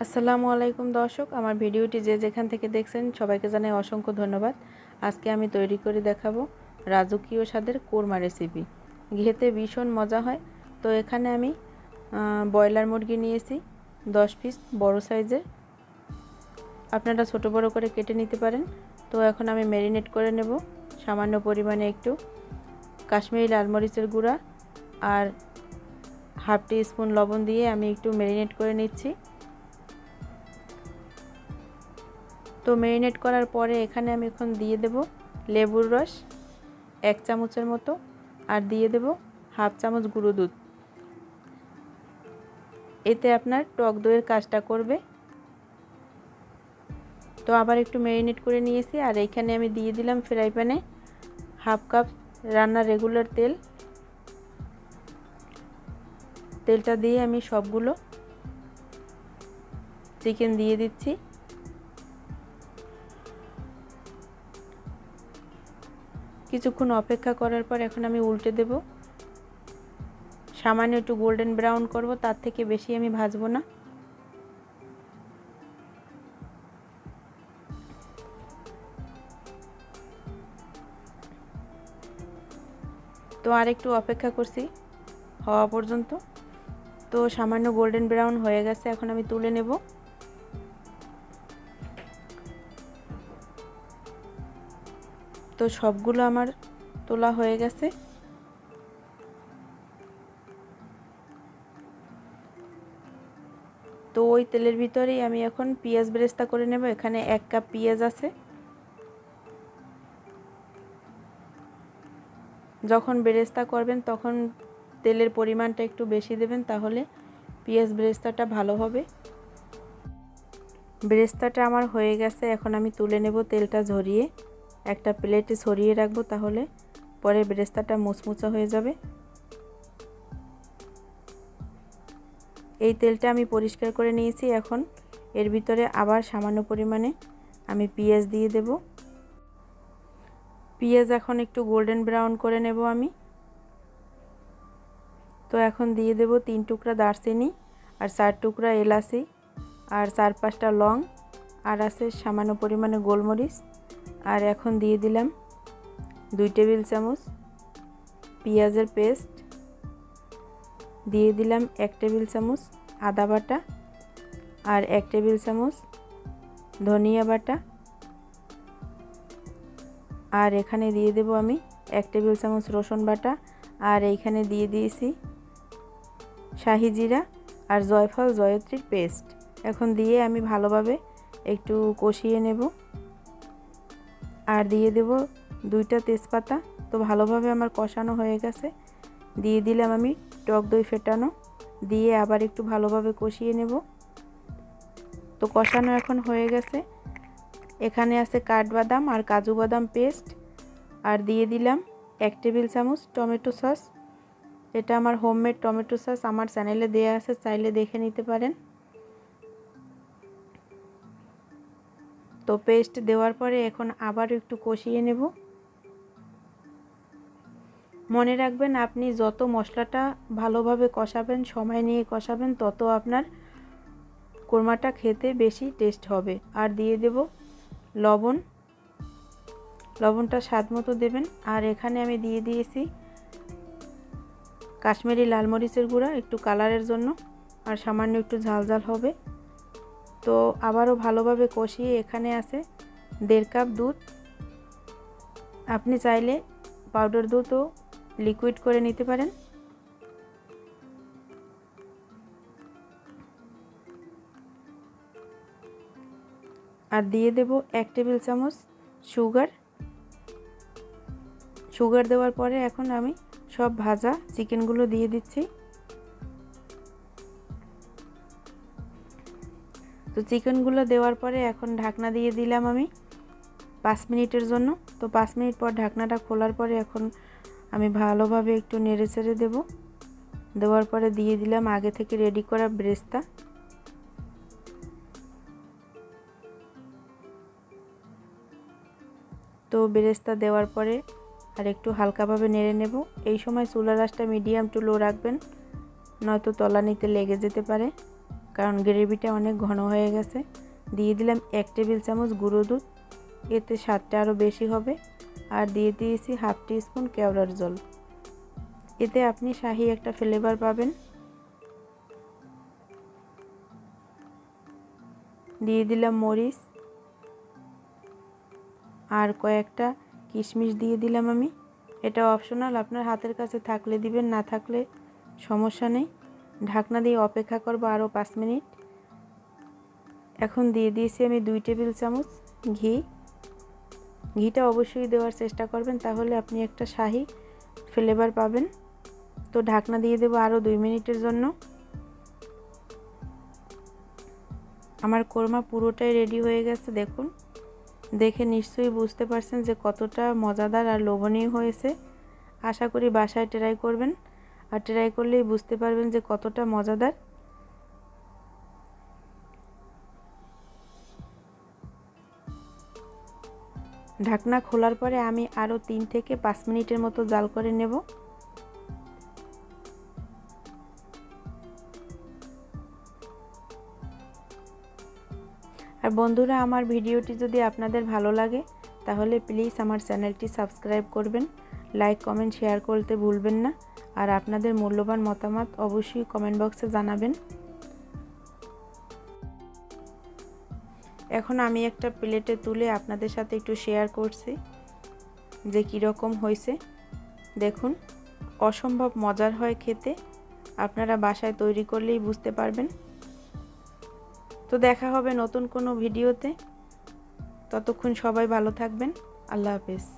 আসসালামু আলাইকুম দর্শক, আমার ভিডিওটি যে যেখান থেকে দেখছেন সবাইকে জানাই অসংখ্য ধন্যবাদ। আজকে আমি তৈরি করে দেখাবো রাজকীয় স্বাদের কোরমা রেসিপি। খেতে ভীষণ মজা হয়। তো এখানে আমি ব্রয়লার মুরগি নিয়েছি 10 পিস বড় সাইজের। আপনারা ছোট বড় করে কেটে নিতে পারেন। তো এখন আমি ম্যারিনেট করে নেব সামান্য পরিমাণে একটু কাশ্মীরি লাল মরিচের গুঁড়া আর হাফ টি স্পুন লবণ দিয়ে আমি একটু ম্যারিনেট করে নিচ্ছি। তো ম্যারিনেট করার পরে এখানে আমি এখন দিয়ে দেব লেবুর রস 1 চামচের মতো, আর দিয়ে দেব হাফ চামচ গুঁড়ো দুধ। এতে আপনার টক দইয়ের কাজটা করবে। তো আবার একটু ম্যারিনেট করে নিয়েছি, আর এইখানে আমি দিয়ে দিলাম ফ্রাই প্যানে হাফ কাপ রান্নার রেগুলার তেলটা দিয়ে আমি সবগুলো চিকেন দিয়ে দিচ্ছি। কিছুক্ষণ অপেক্ষা করার পর এখন আমি উল্টে দেব। সামান্য একটু গোল্ডেন ব্রাউন করব, তার থেকে বেশি আমি ভাজবো না। তো আর একটু অপেক্ষা করছি হওয়া পর্যন্ত। তো সামান্য গোল্ডেন ব্রাউন হয়ে গেছে, এখন আমি তুলে নেব। তো সবগুলো আমার তোলা হয়ে গেছে। তো ওই তেলের ভিতরেই আমি এখন পেঁয়াজ বেরেস্তা করে নেব। এখানে 1 কাপ পেঁয়াজ আছে। যখন বেরেস্তা করবেন তখন তেলের পরিমাণটা একটু বেশি দেবেন, তাহলে পেঁয়াজ বেরেস্তাটা ভালো হবে। বেরেস্তাটা আমার হয়ে গেছে, এখন আমি তুলে নেব। তেলটা ঝরিয়ে একটা প্লেটে ছড়িয়ে রাখবো, তাহলে পরে বেরেস্তাটা মুচমুচা হয়ে যাবে। এই তেলটা আমি পরিষ্কার করে নিয়েছি। এখন এর ভিতরে আবার সামান্য পরিমাণে আমি পেঁয়াজ দিয়ে দেব। পেঁয়াজ এখন একটু গোল্ডেন ব্রাউন করে নেব আমি। তো এখন দিয়ে দেব 3 টুকরা দারচিনি আর 4 টুকরা এলাচি আর 4-5টা লং, আর আছে সামান্য পরিমাণে গোলমরিচ। আর এখন দিয়ে দিলাম 2 টেবিল চামচ পেঁয়াজের পেস্ট, দিয়ে দিলাম 1 টেবিল চামচ আদা বাটা আর 1 টেবিল চামচ ধনিয়া বাটা, আর এখানে দিয়ে দেব আমি 1 টেবিল চামচ রসুন বাটা, আর এইখানে দিয়ে দিয়েছি শাহি জিরা আর জয়ফল জয়ত্রীর পেস্ট। এখন দিয়ে আমি ভালোভাবে একটু কষিয়ে নেব। আর দিয়ে দেব 2টা তেজপাতা। তো ভালোভাবে আমার কষানো হয়ে গেছে। দিয়ে দিলাম আমি টক দই ফেটানো, দিয়ে আবার একটু ভালোভাবে কষিয়ে নেব। তো কষানো এখন হয়ে গেছে। এখানে আছে কাঠবাদাম আর কাজু বাদাম পেস্ট, আর দিয়ে দিলাম 1 টেবিল চামচ টমেটো সস। এটা আমার হোমমেড টমেটো সস, আমার চ্যানেলে দেয়া আছে, চাইলে দেখে নিতে পারেন। তো পেস্ট দেওয়ার পরে এখন আবার একটু কষিয়ে নেব। মনে রাখবেন, আপনি যত মশলাটা ভালোভাবে কষাবেন, সময় নিয়ে কষাবেন, তত আপনার কোরমাটা খেতে বেশি টেস্ট হবে। আর দিয়ে দেব লবণ। লবণটা স্বাদ মতো দেবেন। আর এখানে আমি দিয়ে দিয়েছি কাশ্মীরি লাল মরিচের গুঁড়া, একটু কালারের জন্য, আর সামান্য একটু ঝাল ঝাল হবে। তো আবারও ভালোভাবে কষিয়ে এখানে আছে 1.5 কাপ দুধ। আপনি চাইলে পাউডার দুধও লিকুইড করে নিতে পারেন। আর দিয়ে দেব 1 টেবিল চামচ সুগার দেওয়ার পরে এখন আমি সব ভাজা চিকেনগুলো দিয়ে দিচ্ছি। তো চিকেনগুলো দেওয়ার পরে এখন ঢাকনা দিয়ে দিলাম আমি 5 মিনিটের জন্য। তো 5 মিনিট পর ঢাকনাটা খোলার পরে এখন আমি ভালোভাবে একটু নেড়ে চেড়ে দেবো। দেওয়ার পরে দিয়ে দিলাম আগে থেকে রেডি করা বেরেস্তা। তো বেরেস্তা দেওয়ার পরে আর একটু হালকাভাবে নেড়ে নেব। এই সময় চুলার আঁচটা মিডিয়াম টু লো রাখবেন, নয়তো তলানিতে লেগে যেতে পারে। কারণ গ্রেভিটা অনেক ঘন হয়ে গেছে। দিয়ে দিলাম 1 টেবিল চামচ গুঁড়ো দুধ, এতে স্বাদটা আরও বেশি হবে। আর দিয়ে দিয়েছি হাফ টিস্পুন কেওড়ার জল, এতে আপনি শাহি একটা ফ্লেভার পাবেন। দিয়ে দিলাম মরিচ আর কয়েকটা কিশমিশ দিয়ে দিলাম আমি। এটা অপশনাল, আপনার হাতের কাছে থাকলে দিবেন, না থাকলে সমস্যা নেই। ঢাকনা দিয়ে অপেক্ষা করব আরও 5 মিনিট। এখন দিয়ে দিয়েছি আমি 2 টেবিল চামচ ঘি। ঘিটা অবশ্যই দেওয়ার চেষ্টা করবেন, তাহলে আপনি একটা শাহি ফ্লেভার পাবেন। তো ঢাকনা দিয়ে দেবো আরও 2 মিনিটের জন্য। আমার কোরমা পুরোটাই রেডি হয়ে গেছে। দেখুন, দেখে নিশ্চয়ই বুঝতে পারছেন যে কতটা মজাদার আর লোভনীয় হয়েছে। আশা করি বাসায় ট্রাই করবেন, আর ট্রাই করলেই বুঝতে পারবেন যে কতটা মজাদার। ঢাকনা খোলার পরে আমি আরও 3 থেকে 5 মিনিটের মতো জাল করে নেব। আর বন্ধুরা, আমার ভিডিওটি যদি আপনাদের ভালো লাগে তাহলে প্লিজ আমার চ্যানেলটি সাবস্ক্রাইব করবেন, লাইক কমেন্ট শেয়ার করতে ভুলবেন না। আর আপনাদের মূল্যবান মতামত অবশ্যই কমেন্ট বক্সে জানাবেন। এখন আমি একটা প্লেটে তুলে আপনাদের সাথে একটু শেয়ার করছি যে কীরকম হয়েছে। দেখুন, অসম্ভব মজার হয় খেতে, আপনারা বাসায় তৈরি করলেই বুঝতে পারবেন। তো দেখা হবে নতুন কোনো ভিডিওতে, ততক্ষণ সবাই ভালো থাকবেন। আল্লাহ হাফেজ।